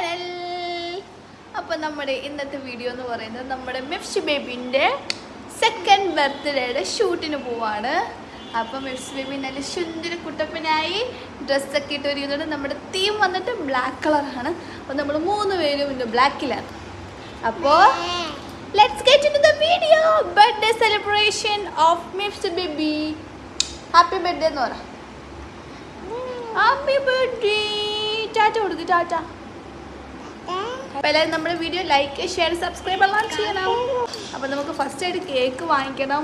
Channel. അപ്പോൾ നമ്മുടെ ഇന്നത്തെ വീഡിയോ എന്ന് പറയുന്നത് നമ്മുടെ മിഫ്ഷി ബേബിൻ്റെ സെക്കൻഡ് ബർത്ത്ഡേയുടെ ഷൂട്ടിന് പോവാണ്. അപ്പോൾ മിഫ്ഷി ബേബി നല്ല സുന്ദര കുട്ടപ്പനായി ഡ്രസ്സൊക്കെ ഇട്ട് ഒരുങ്ങുന്നുണ്ട്. നമ്മുടെ തീം വന്നിട്ട് ബ്ലാക്ക് കളറാണ്. അപ്പോൾ നമ്മൾ 3 പേരും ഇന്ന് ബ്ലാക്കിലാണ്. അപ്പോൾ let's get into the video. Birthday celebration of Mifshi baby. Happy birthday എന്ന് പറ. Happy birthday. ടാറ്റ കൊടുക്ക്. ടാറ്റ. അപ്പോൾ എല്ലാവരും നമ്മുടെ വീഡിയോ ലൈക്ക് ഷെയർ സബ്സ്ക്രൈബ് എല്ലാം ചെയ്യണം. അപ്പോൾ നമുക്ക് ഫസ്റ്റ് ആയിട്ട് കേക്ക് വാങ്ങിക്കണം.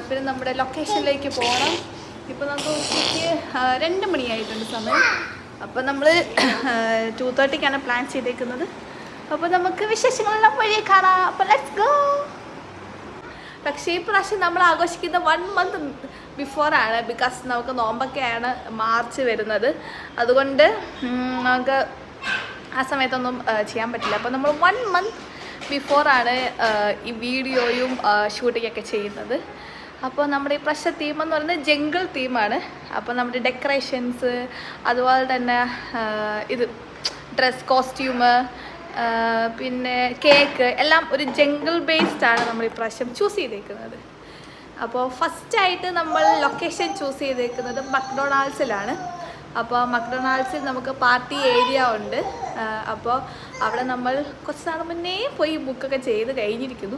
പിന്നെ നമ്മുടെ ലൊക്കേഷനിലേക്ക് പോകണം. ഇപ്പോൾ നമുക്ക് ഉച്ചയ്ക്ക് 2 മണിയായിട്ടുണ്ട് സമയം. അപ്പോൾ നമ്മൾ 2:30ക്കാണ് പ്ലാൻ ചെയ്തേക്കുന്നത്. അപ്പോൾ നമുക്ക് വിശേഷങ്ങളെല്ലാം വഴിയെ കാണാം. അപ്പോൾ ലെറ്റ്സ് ഗോ. പക്ഷേ ഈ പ്രാവശ്യം നമ്മൾ ആഘോഷിക്കുന്ന 1 മന്ത് ബിഫോറാണ്. ബിക്കോസ് നമുക്ക് നോമ്പൊക്കെയാണ് മാർച്ച് വരുന്നത്. അതുകൊണ്ട് നമുക്ക് ആ സമയത്തൊന്നും ചെയ്യാൻ പറ്റില്ല. അപ്പോൾ നമ്മൾ 1 മന്ത് ബിഫോറാണ് ഈ വീഡിയോയും ഷൂട്ടിങ്ങൊക്കെ ചെയ്യുന്നത്. അപ്പോൾ നമ്മുടെ ഈ പ്രാവശ്യം തീം എന്ന് പറയുന്നത് ജംഗിൾ തീമാണ്. അപ്പോൾ നമ്മുടെ ഡെക്കറേഷൻസ്, അതുപോലെ തന്നെ ഇത് ഡ്രസ് കോസ്റ്റ്യൂമ്, പിന്നെ കേക്ക് എല്ലാം ഒരു ജംഗിൾ ബേസ്ഡ് ആണ് നമ്മൾ ഈ പ്രാവശ്യം ചൂസ് ചെയ്തേക്കുന്നത്. അപ്പോൾ ഫസ്റ്റായിട്ട് നമ്മൾ ലൊക്കേഷൻ ചൂസ് ചെയ്തേക്കുന്നത് മക്ഡൊണാൾഡ്സിലാണ്. അപ്പോൾ മക്ഡൊണാൾഡ്സിൽ നമുക്ക് പാർട്ടി ഏരിയ ഉണ്ട്. അപ്പോൾ അവിടെ നമ്മൾ കുറച്ച് നാൾ മുന്നേ പോയി ബുക്കൊക്കെ ചെയ്ത് കഴിഞ്ഞിരിക്കുന്നു.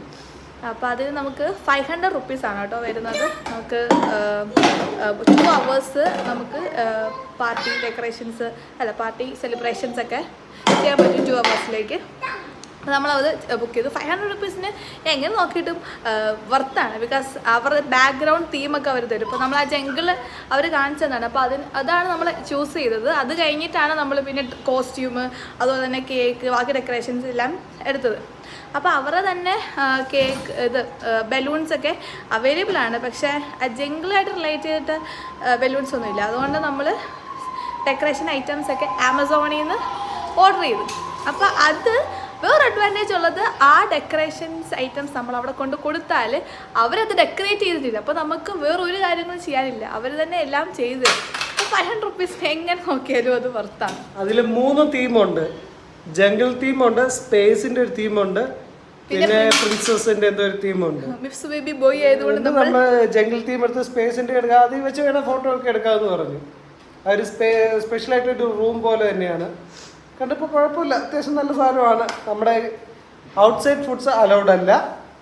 അപ്പോൾ അതിന് നമുക്ക് 500 റുപ്പീസാണ് കേട്ടോ വരുന്നത്. നമുക്ക് 2 hours നമുക്ക് പാർട്ടി ഡെക്കറേഷൻസ് പാർട്ടി സെലിബ്രേഷൻസൊക്കെ ചെയ്യാൻ പറ്റും 2 hours. നമ്മളത് ബുക്ക് ചെയ്തു. 500 റുപ്പീസിന് എങ്ങനെ നോക്കിയിട്ടും വർത്താണ്. ബിക്കോസ് അവരുടെ ബാക്ക്ഗ്രൗണ്ട് തീമൊക്കെ അവർ തരും. ഇപ്പോൾ നമ്മൾ ആ ജംഗിൾ അവർ കാണിച്ചതാണ്. അപ്പോൾ അതാണ് നമ്മൾ ചൂസ് ചെയ്തത്. അത് കഴിഞ്ഞിട്ടാണ് നമ്മൾ പിന്നെ കോസ്റ്റ്യൂം, അതുപോലെ തന്നെ കേക്ക്, ബാക്കി ഡെക്കറേഷൻസ് എല്ലാം എടുത്തത്. അപ്പോൾ അവരുടെ തന്നെ കേക്ക് ബലൂൺസൊക്കെ അവൈലബിൾ ആണ്. പക്ഷേ ആ ജംഗിളായിട്ട് റിലേറ്റ് ചെയ്തിട്ട് ബലൂൺസ് ഒന്നുമില്ല. അതുകൊണ്ട് നമ്മൾ ഡെക്കറേഷൻ ഐറ്റംസൊക്കെ ആമസോണിൽ നിന്ന് ഓർഡർ ചെയ്തു. അപ്പോൾ അത് വേറെ അഡ്വാൻറ്റേജ് ഉള്ളത്, ആ ഡെക്കറേഷൻസ് ഐറ്റംസ് നമ്മൾ അവിടെ കൊണ്ട് കൊടുത്താൽ അവരത് ഡെക്കറേറ്റ് ചെയ്തിട്ടില്ല. അപ്പോൾ നമുക്ക് വേറൊരു കാര്യങ്ങളും ചെയ്യാനില്ല. അവർ തന്നെ എല്ലാം ചെയ്ത് 500 റുപ്പീസിന് എങ്ങനെ നോക്കിയാലും അത് വർത്താണ്. അതിൽ 3 തീമുണ്ട്. ജംഗിൾ തീമുണ്ട്, സ്പേസിന്റെ ഒരു തീമുണ്ട്, പിന്നെ പ്രിൻസസിന്റെ എന്തോ ഒരു തീമുണ്ട്. മിഫ്ഷി ബേബി ബോയ് ആയതുകൊണ്ട് നമ്മൾ ജംഗിൾ തീം എടുത്ത് സ്പേസിന്റെ എടുക്കുക. അതിൽ വെച്ച് വേണം ഫോട്ടോ ഒക്കെ എടുക്കാമെന്ന് പറഞ്ഞു. ആ ഒരു സ്പെഷ്യലായിട്ടൊരു റൂം പോലെ തന്നെയാണ്. കണ്ടപ്പോൾ കുഴപ്പമില്ല, അത്യാവശ്യം നല്ല സാധനമാണ്. നമ്മുടെ ഔട്ട്സൈഡ് ഫുഡ്സ് അലൗഡ് അല്ല.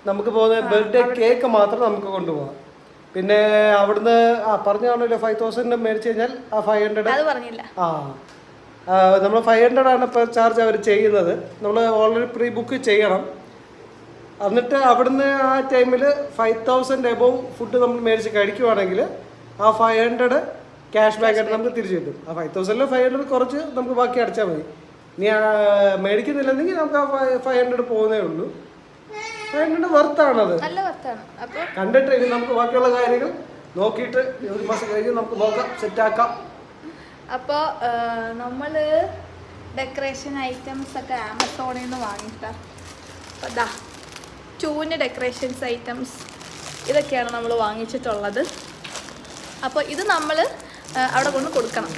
നമുക്ക് പോകുന്ന ബർത്ത്ഡേ കേക്ക് മാത്രം നമുക്ക് കൊണ്ടുപോകാം. പിന്നെ അവിടുന്ന് പറഞ്ഞാണല്ലോ 5000 മേടിച്ച് കഴിഞ്ഞാൽ ആ 500 നമ്മൾ 500 ആണ് ഇപ്പോൾ ചാർജ് അവർ ചെയ്യുന്നത്. നമ്മൾ ഓൾറെഡി പ്രീ ബുക്ക് ചെയ്യണം. എന്നിട്ട് അവിടുന്ന് ആ ടൈമിൽ 5000 എബോവ് ഫുഡ് നമ്മൾ മേടിച്ച് കഴിക്കുവാണെങ്കിൽ ആ 500 ക്യാഷ് ബാക്ക് ആയിട്ട് നമുക്ക് തിരിച്ചു കിട്ടും. ആ 5000 500 കുറച്ച് നമുക്ക് ബാക്കി അടച്ചാൽ മതി. ഇനി മേടിക്കുന്നില്ലെങ്കിൽ നമുക്ക് ആ 500 പോകുന്നേ ഉള്ളൂ. 500 വർത്താണ്. കണ്ടിട്ട് ഇനി നമുക്ക് ബാക്കിയുള്ള കാര്യങ്ങൾ നോക്കിയിട്ട് 1 മാസം കഴിഞ്ഞ് നമുക്ക് നോക്കാം, സെറ്റാക്കാം. അപ്പോൾ നമ്മൾ ഡെക്കറേഷൻ ഐറ്റംസ് ഒക്കെ ആമസോണിൽ നിന്ന് വാങ്ങിയിട്ടാണ്. അപ്പോൾ ദാ 2 ഡെക്കറേഷൻസ് ഐറ്റംസ് ഇതൊക്കെയാണ് നമ്മൾ വാങ്ങിച്ചിട്ടുള്ളത്. അപ്പോൾ ഇത് നമ്മൾ അവിടെ കൊണ്ട് കൊടുക്കണം.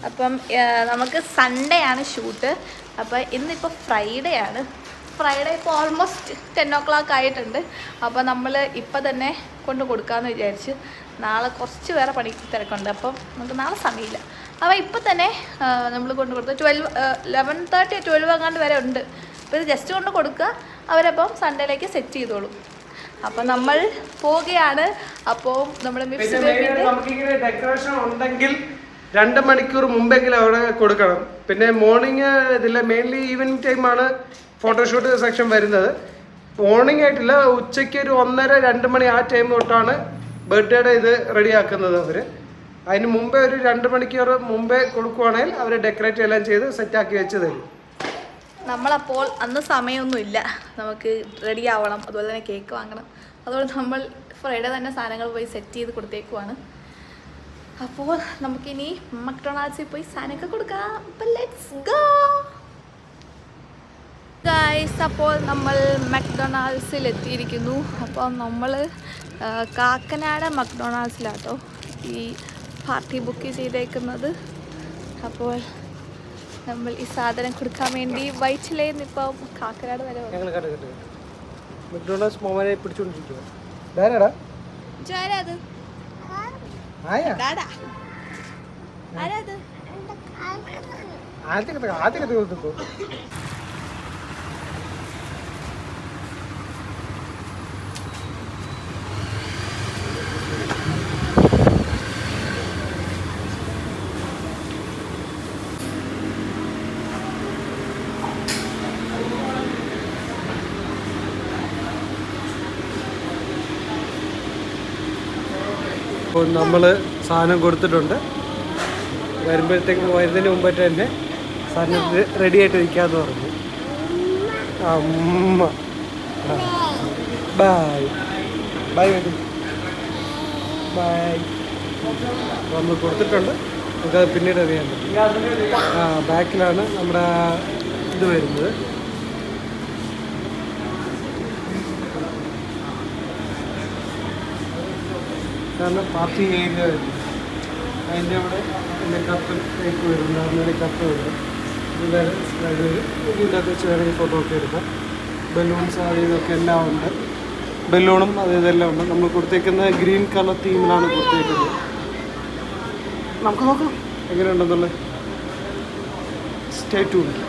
അപ്പം നമുക്ക് സൺഡേ ആണ് ഷൂട്ട്. അപ്പോൾ ഇന്നിപ്പോൾ ഫ്രൈഡേ ആണ്. ഫ്രൈഡേ ഇപ്പോൾ ഓൾമോസ്റ്റ് 10 o'clock ആയിട്ടുണ്ട്. അപ്പോൾ നമ്മൾ ഇപ്പം തന്നെ കൊണ്ട് കൊടുക്കാമെന്ന് വിചാരിച്ച്. നാളെ കുറച്ച് വേറെ പണി തിരക്കുണ്ട്. അപ്പം നമുക്ക് നാളെ സമയമില്ല. അപ്പോൾ ഇപ്പം തന്നെ നമ്മൾ കൊണ്ട് കൊടുത്ത് 11:30 12 അങ്ങാണ്ട് വരെ ഉണ്ട്. അപ്പോൾ ഇത് ജസ്റ്റ് കൊണ്ട് കൊടുക്കുക. അവരപ്പം സൺഡേയിലേക്ക് സെറ്റ് ചെയ്തോളും. അപ്പം നമ്മൾ പോവുകയാണ്. അപ്പോൾ നമ്മുടെ നമുക്കിങ്ങനെ ഡെക്കറേഷൻ ഉണ്ടെങ്കിൽ 2 മണിക്കൂർ മുമ്പെങ്കിലും അവിടെ കൊടുക്കണം. പിന്നെ മോർണിംഗ് ഇതില്ല, മെയിൻലി ഈവനിങ് ടൈമാണ് ഫോട്ടോഷൂട്ട് സെക്ഷൻ വരുന്നത്. മോർണിംഗ് ആയിട്ടില്ല, ഉച്ചയ്ക്ക് ഒരു 1:30-2 മണി ആ ടൈം തൊട്ടാണ് ബർത്ത്ഡേയുടെ ഇത് റെഡിയാക്കുന്നത് അവർ. അതിന് മുമ്പേ ഒരു 2 മണിക്കൂർ മുമ്പേ കൊടുക്കുവാണെങ്കിൽ അവർ ഡെക്കറേറ്റ് എല്ലാം ചെയ്ത് സെറ്റാക്കി വെച്ച് തരും. നമ്മളപ്പോൾ അന്ന് സമയമൊന്നുമില്ല, നമുക്ക് റെഡി ആവണം. അതുപോലെ തന്നെ കേക്ക് വാങ്ങണം. അതുകൊണ്ട് നമ്മൾ ഫ്രൈഡേ തന്നെ സാധനങ്ങൾ പോയി സെറ്റ് ചെയ്ത് കൊടുത്തേക്കുവാണ്. അപ്പോൾ നമുക്കിനി മക്ഡൊണാൾഡ്സിൽ പോയി സാധനമൊക്കെ കൊടുക്കാം. അപ്പോൾ ലെറ്റ്സ് ഗോ ഗൈസ്. അപ്പോൾ നമ്മൾ മക്ഡൊണാൾഡ്സിൽ എത്തിയിരിക്കുന്നു. അപ്പോൾ നമ്മൾ കാക്കനാട് മക്ഡൊണാൾഡ്സിലാട്ടോ ഈ പാർട്ടി ബുക്ക് ചെയ്തേക്കുന്നത്. അപ്പോൾ നമ്മൾ ഈ സാധനം കൊടുക്കാൻ വേണ്ടി വൈറ്റിലേന്ന് ഇപ്പം കാക്കനാട് വരെ വന്നു. ഞങ്ങൾ കണ്ടു മെക്ഡോണൾഡ്സ് മോനെ പിടിച്ചോണ്ടിരിക്കുക. ധാരാടാ ആരാത്? ആയാ ഡാഡാ ആരാത്? ആദ്യം കൊടുത്തു. അപ്പോൾ നമ്മൾ സാധനം കൊടുത്തിട്ടുണ്ട്. വരുന്നതിന് മുമ്പായിട്ട് തന്നെ സാധനം റെഡി ആയിട്ട് ഇരിക്കാമെന്ന് പറഞ്ഞു. അമ്മ ബൈ ബൈ വേണ്ടി ബൈ. നമ്മൾ കൊടുത്തിട്ടുണ്ട്. നമുക്കത് പിന്നീട് അറിയാൻ പറ്റും. ബാക്കിലാണ് നമ്മുടെ ഇത് വരുന്നത്. ഇതാണ് പാർട്ടി ഏരിയ വരുന്നത്. അതിൻ്റെ അവിടെ പിന്നെ കപ്പ് ടൈപ്പ് വരുന്നുണ്ട്. അതിൻ്റെ കപ്പ് വരും. ഇത് ഇതിനകത്ത് വെച്ച് വേണമെങ്കിൽ ഫോട്ടോ ഒക്കെ എടുക്കാം. ബലൂൺസ് അത് ഇതൊക്കെ എല്ലാം ഉണ്ട്. ബലൂണും അത് ഇതെല്ലാം ഉണ്ട്. നമ്മൾ കൊടുത്തേക്കുന്ന ഗ്രീൻ കളർ തീമിലാണ് കൊടുത്തേക്കുന്നത്. നമുക്ക് നോക്കാം എങ്ങനെയുണ്ടെന്നുള്ളത്. Stay tuned.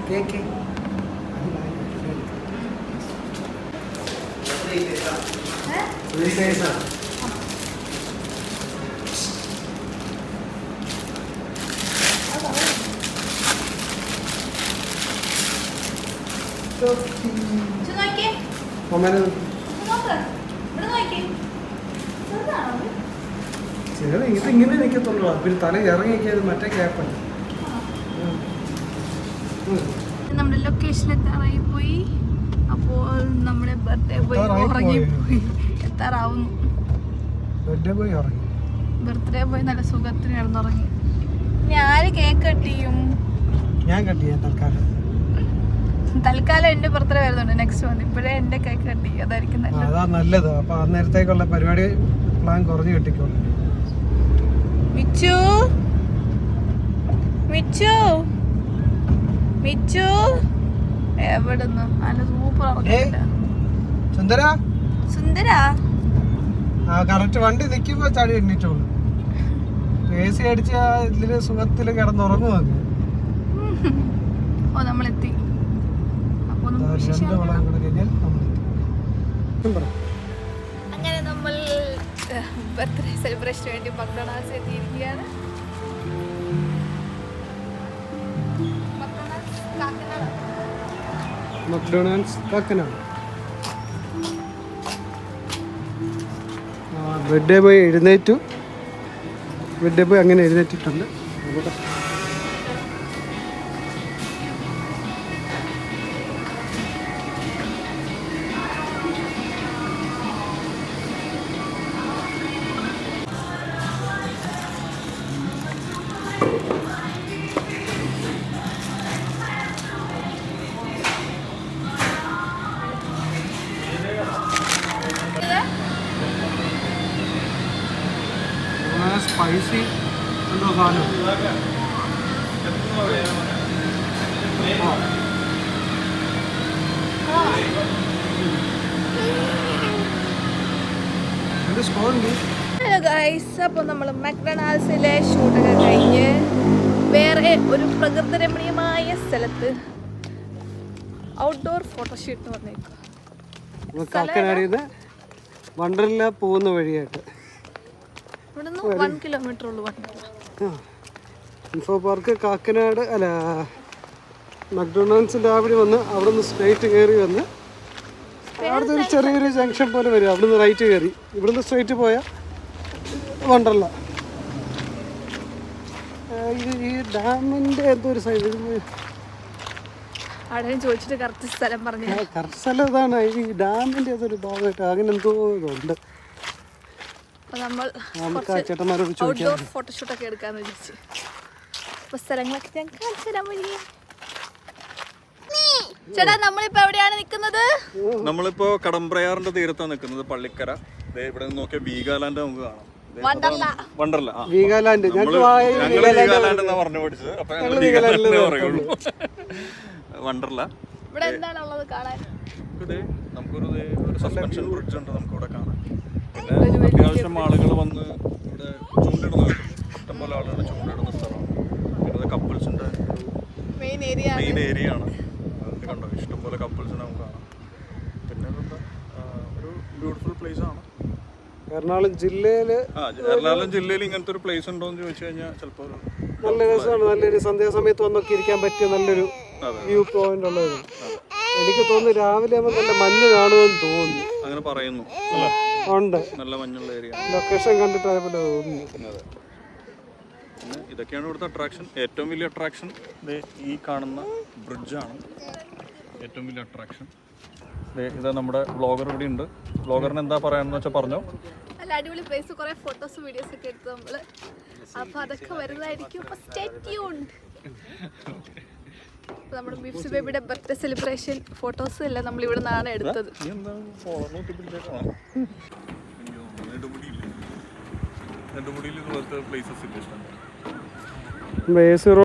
കേക്ക് ഇതിങ്ങനെ നിൽക്കത്തുള്ളൂ. പിന്നെ തല ഇറങ്ങിയത് മറ്റേ ക്യാപ്പല്ല. നമ്മുടെ ലൊക്കേഷൻ എത്താറായി പോയി. അപ്പോൾ നമ്മുടെ ബർത്ത്ഡേ ബോയ് ഉറങ്ങിപ്പോയി. എത്താറാവുന്നു. ബർത്ത്ഡേ ബോയ് നല്ല സുഖത്തിന് കിടന്നുറങ്ങി. ഞാന് കേക്ക് കട്ടിയും. ഞാൻ കട്ടിയാ തൽക്കാലം എന്റെ ബർത്ത്ഡേ വരുന്നുണ്ട് നെക്സ്റ്റ് മന്ത്. ഇപ്പോഴേ എന്റെ കേക്ക് കട്ടി. അതായിരിക്കും നല്ലത്. അപ്പൊ അന്നേരത്തേക്കുള്ള പരിപാടി പ്ലാൻ കുറഞ്ഞു കിട്ടിക്കോളൂ. മിച്ചു മിച്ചു മിച്ചു എവിടുന്ന് നല്ല സൂപ്പർ സുന്ദര സുന്ദര കറക്റ്റ് വണ്ടി നിൽക്കുമ്പോ ചാടി എണ്ണിച്ചോളൂ. AC അടിച്ച ഇതില് സുഖത്തില് കിടന്നുറങ്ങുവാ. ഓ നമ്മളെത്തി. അങ്ങനെ നമ്മൾ ബർത്ത്ഡേ സെലിബ്രേഷന് വേണ്ടി മക്ഡൊണാൾഡ്സ് എത്തിയിരിക്കുകയാണ്. മക്ഡൊണാൾഡ്സ് കാക്കനാട്. ബർത്ത്ഡേ ബോയ് എഴുന്നേറ്റു. ബർത്ത്ഡേ ബോയ് അങ്ങനെ എഴുന്നേറ്റിട്ടുണ്ട്. സ്പൈസി എന്തോ സാധനം. ഹലോ ഗൈസ്, അപ്പോൾ നമ്മൾ മക്ഡൊണാൾഡ്സിലെ ഷൂട്ടൊക്കെ കഴിഞ്ഞ് വേറെ ഒരു പ്രകൃതിരമണീയമായ സ്ഥലത്ത് ഔട്ട്ഡോർ ഫോട്ടോഷൂട്ട് വന്നേക്കും. കാക്കനാടിന്ന് വണ്ടർല പോകുന്ന വഴിയായിട്ട് ഇവിടുന്ന് 1 കിലോമീറ്റർ ഉള്ളു വണ്ടർല. ഇൻഫോ പാർക്ക് കാക്കനാട് അല്ല മക്ഡൊണാൾഡ്സിൻ്റെ അവിടെ വന്ന് അവിടെ നിന്ന് സ്ട്രൈറ്റ് കയറി വന്ന് അവിടുത്തെ ഒരു ചെറിയൊരു ജംഗ്ഷൻ പോലെ വരും. അവിടെ നിന്ന് റൈറ്റ് കയറി ഇവിടുന്ന് സ്ട്രൈറ്റ് പോയാൽ വണ്ടർല. ഈ ഡാമിൻ്റെ എന്തോ ഒരു സൈഡ് അവിടെ ചോദിച്ചിട്ട് കറക്റ്റ് സ്ഥലം പറഞ്ഞു. കറക്റ്റ് സ്ഥലം ഇതാണ്. ഈ ഡാമിൻ്റെ അതൊരു ഭാഗമായിട്ട് അങ്ങനെ എന്തോ ഇതുണ്ട്. അപ്പോൾ നമ്മൾ നമുക്ക് ആ ചേട്ടന്മാരോട് ചോദിക്കാം. ഔട്ട്ഡോർ ഫോട്ടോഷൂട്ടൊക്കെ എടുക്കാമെന്ന് വിചാരിച്ചു. അപ്പോൾ സ്ഥലങ്ങളൊക്കെ ഞാൻ കാണിച്ചു തരാൻ വഴി. ചേട്ടാ നമ്മളിപ്പോൾ എവിടെയാണ് നിൽക്കുന്നത്? നമ്മളിപ്പോ കടമ്പ്രയാറിന്റെ തീരത്താണ് നിൽക്കുന്നത്, പള്ളിക്കര. ഇവിടെ നിന്ന് നോക്കിയാൽ വീഗാലാൻഡ് നമുക്ക് കാണാം. വണ്ടർല. വീഗാലാൻഡ് ഞങ്ങള് വീഗാലാൻഡ് എന്നാ പറഞ്ഞു പഠിച്ചത്. അപ്പൊ ഞങ്ങള് വീഗാലാൻഡ് പറയുള്ളൂ. വണ്ടർല. ഇവിടെ എന്താണ് ഉള്ളത് കാണാൻ? നമുക്കൊരു സസ്പെൻഷൻ ബ്രിഡ്ജ് ഉണ്ട് നമുക്ക് ഇവിടെ കാണാൻ. പിന്നെ അത്യാവശ്യം ആളുകൾ വന്ന് ഇവിടെ ചൂണ്ടിടുന്ന ഇഷ്ടംപോലെ ആളുകൾ ചൂണ്ടിടുന്ന സ്ഥലമാണ്. പിന്നെ കപ്പിൾസിന്റെ മെയിൻ ഏരിയ ആണ്. കണ്ടോ ഇഷ്ടംപോലെ കപ്പിൾസിനെ നമുക്ക് കാണാം. പിന്നെ ഒരു ബ്യൂട്ടിഫുൾ പ്ലേസ് ആണ്. എറണാകുളം ജില്ലയിൽ ഇങ്ങനത്തെ ഒരു പ്ലേസ് ഉണ്ടോ എന്ന് ചോദിച്ചു കഴിഞ്ഞാൽ ചിലപ്പോൾ നല്ല രസമാണ്. നല്ലൊരു സന്ധ്യാസമയത്ത് വന്നൊക്കെ ഇരിക്കാൻ പറ്റിയ നല്ലൊരു വ്യൂ പോയിന്റ് ഉള്ളത്. എനിക്ക് തോന്നുന്നു രാവിലെ ആകുമ്പോൾ നല്ല മഞ്ഞ് കാണുമെന്ന് തോന്നുന്നു. അങ്ങനെ പറയുന്നു. ഉണ്ട്, നല്ല മഞ്ഞുള്ള ഏരിയ. ലൊക്കേഷൻ കണ്ടിട്ട് അതേപോലെ തോന്നുന്നു. പിന്നെ ഇതൊക്കെയാണ് ഇവിടുത്തെ അട്രാക്ഷൻ. ഏറ്റവും വലിയ അട്രാക്ഷൻ ഈ കാണുന്ന ബ്രിഡ്ജാണ് ഏറ്റവും വലിയ അട്രാക്ഷൻ. ഇത് നമ്മുടെ വ്ളോഗർ ഇവിടെ ഉണ്ട്. വ്ളോഗറിന് എന്താ പറയാന്ന് വെച്ചാൽ പറഞ്ഞോ. നല്ല അടിപൊളി പ്ലേസ്, കുറെ ഫോട്ടോസ് വീഡിയോസ് ഒക്കെ എടുത്തു നമ്മള്. അപ്പൊ അതൊക്കെ വരുന്നതായിരിക്കും. Stay tuned. നമ്മുടെ ബീഫ്സ് ബേബിയുടെ ബർത്ത്ഡേ സെലിബ്രേഷൻ ഫോട്ടോസ് എല്ലാം നമ്മൾ ഇവിടെ നിന്നാണ് എടുത്തത്. നെടുമുടിയിൽ പ്ലേസസ് ഇല്ല. ബേസ്